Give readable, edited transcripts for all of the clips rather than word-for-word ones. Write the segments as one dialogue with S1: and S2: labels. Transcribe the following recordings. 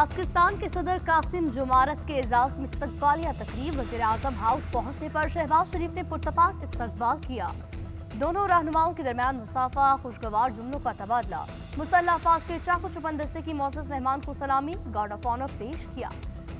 S1: पाकिस्तान के सदर कासिम जुमारत के एजाज में इस्तकबालिया तकरीब। वज़ीर-ए-आज़म हाउस पहुंचने पर शहबाज शरीफ ने पुरतपाक इस्तकबाल किया। दोनों रहनुमाओं के दरमियान मुसाफा, खुशगवार जुमलों का तबादला। मुसल्लह अफवाज के चाकू चुपन दस्ते की मोअज़्ज़ज़ मेहमान को सलामी, गार्ड ऑफ ऑनर पेश किया।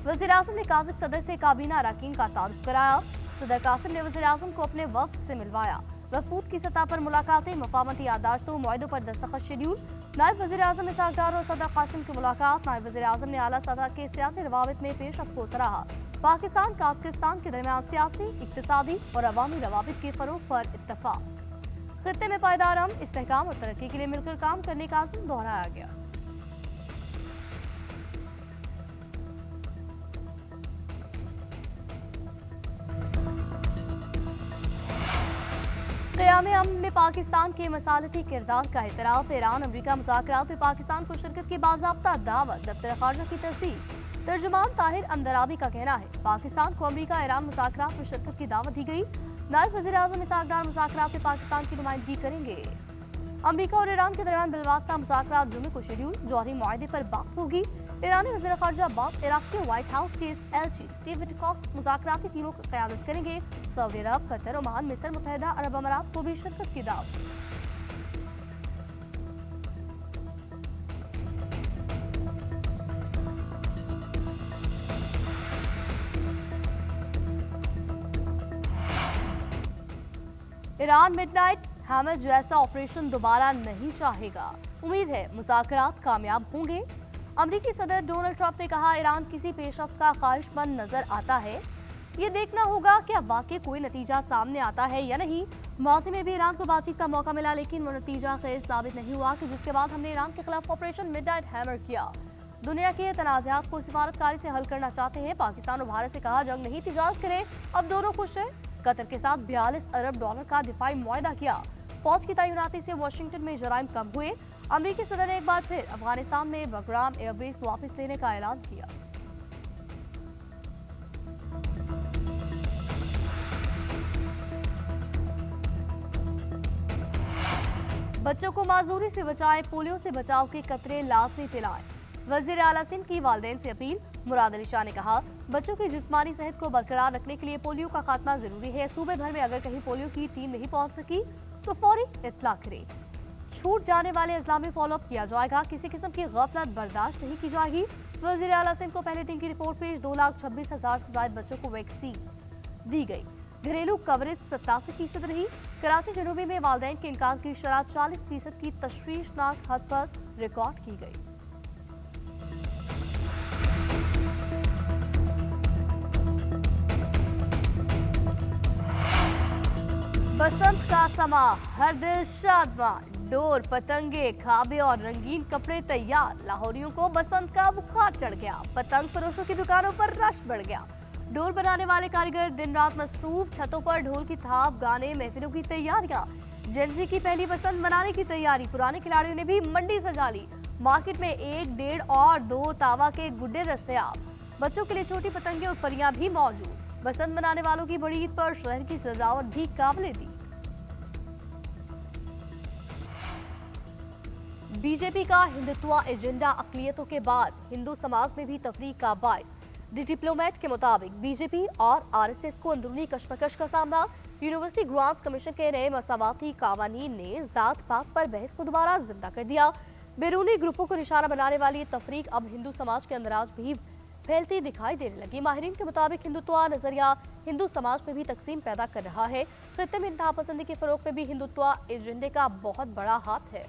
S1: वज़ीर-ए-आज़म ने काज़िक सदर से काबीना अरकान का तारुफ कराया। सदर कासिम ने वज़ीर-ए-आज़म को अपने वक्त से मिलवाया। वफूद की सतह पर मुलाकातें, मफाहमती याददाश्तों, मुआहदों पर दस्तखत शेड्यूल। नायब वज़ीर-ए-आज़म इसहाक डार और सदर कासिम की मुलाकात। नायब वज़ीर-ए-आज़म ने आला सतह के सियासी रवाबित में पेशरफ्त को सराहा। पाकिस्तान काज़किस्तान के दरमियान सियासी, इक़्तिसादी और अवामी रवाबित के फ़रोग़ पर इत्तफ़ाक़। खित्ते में पायदार अमन, इस्तेहकाम और तरक्की के लिए मिलकर काम करने का अज़्म दोहराया गया। क़याम अमन में पाकिस्तान के मसालती किरदार का एतराफ़। ईरान अमरीका मुज़ाकरात में पाकिस्तान को शिरकत की बाज़ाब्ता दावत। दफ्तर ख़ारजा की तस्दीक। तर्जुमान ताहिर अंदराबी का कहना है पाकिस्तान को अमरीका ईरान मुज़ाकरात में शिरकत की दावत दी गई। नायब वज़ीर-ए-आज़म इसहाक डार मुज़ाकरात में पाकिस्तान की नुमाइंदगी करेंगे। अमरीका और ईरान के दरमियान बिलवास्ता मुज़ाकरात जुमे को शेड्यूल। जौहरी मुआहदे पर बात होगी। ईरानी वज़ीर ख़ारजा अब्बास इराक़ के व्हाइट हाउस के एलची स्टीव विटकॉफ मुज़ाकराती टीमों की क़यादत करेंगे। सऊदी अरब, कतर, ओमान, मिस्र, मुत्तहिदा अरब अमारात को भी शिरकत की दावत। ईरान मिडनाइट हैमर जैसा ऑपरेशन दोबारा नहीं चाहेगा। उम्मीद है मुज़ाकरात कामयाब होंगे। अमरीकी सदर डोनाल्ड ट्रंप ने कहा ईरान किसी पेशरफ्त का ख्वाहिशमंद नजर आता है। ये देखना होगा कि अब वाकई कोई नतीजा सामने आता है या नहीं। माज़ी में भी ईरान को बातचीत का मौका मिला, लेकिन वो नतीजा खेज़ साबित नहीं हुआ कि जिसके बाद हमने ईरान के खिलाफ ऑपरेशन मिडनाइट हैमर किया। दुनिया के तनाज़ात को सिफारतकारी से हल करना चाहते हैं। पाकिस्तान और भारत से कहा जंग नहीं, तिजारत करें। अब दोनों खुश हैं। कतर के साथ 42 अरब डॉलर का दिफाई मुआहदा किया। फौज की तैनाती से वाशिंगटन में जराइम कम हुए। अमरीकी सदर ने एक बार फिर अफगानिस्तान में बगराम एयरबेस वापस लेने का ऐलान किया। बच्चों को माजूरी से बचाएं, पोलियो से बचाव के कतरे लाजमी पिलाएं। वज़ीर आला सिंध की वालिदैन से अपील। मुराद अली शाह ने कहा बच्चों की जिस्मानी सेहत को बरकरार रखने के लिए पोलियो का खात्मा जरूरी है। सूबे भर में अगर कहीं पोलियो की टीम नहीं पहुंच सकी तो फौरी इत्तला करें। छूट जाने वाले अजला में फॉलोअप किया जाएगा। किसी किस्म की गफलत बर्दाश्त नहीं की जाएगी। वज़ीर आला सिंध को पहले दिन की रिपोर्ट पेश। 2,26,000 से ज्यादा बच्चों को वैक्सीन दी गई। घरेलू कवरेज 87% रही। कराची जनूबी में वालिदैन के इनकार की शरह 40% की तशवीशनाक हद पर रिकॉर्ड की गई। बसंत का समा, हर दिल शादमान। डोर, पतंगे, खाबे और रंगीन कपड़े तैयार। लाहौरियों को बसंत का बुखार चढ़ गया। पतंग फरोशों की दुकानों पर रश बढ़ गया। डोर बनाने वाले कारीगर दिन रात मसरूफ। छतों पर ढोल की थाप, गाने, महफिलों की तैयारियां। जेंजी की पहली बसंत मनाने की तैयारी। पुराने खिलाड़ियों ने भी मंडी सजा ली। मार्केट में 1, 1.5 और 2 तावा के गुड्डे दस्तयाब। बच्चों के लिए छोटी पतंगे और परियां भी मौजूद। बसंत मनाने वालों की बड़ी ईद पर शहर की सजावट भी काबिले दी। बीजेपी का हिंदुत्व एजेंडा अक़लियतों के बाद हिंदू समाज में भी तफरीक का बायस। द डिप्लोमेट के मुताबिक बीजेपी और आरएसएस को अंदरूनी कशमकश का सामना। यूनिवर्सिटी ग्रांट्स कमीशन के नए मसावाती कावानीन ने जात पात पर बहस को दोबारा जिंदा कर दिया। बैरूनी ग्रुपों को निशाना बनाने वाली तफरीक अब हिंदू समाज के अंदर आज भी फैलती दिखाई देने लगी। माहिरीन के मुताबिक हिंदुत्व नजरिया हिंदू समाज में भी तकसीम पैदा कर रहा है। खित्ते में इंतहा पसंदी के फरोग में भी हिंदुत्व एजेंडे का बहुत बड़ा हाथ है।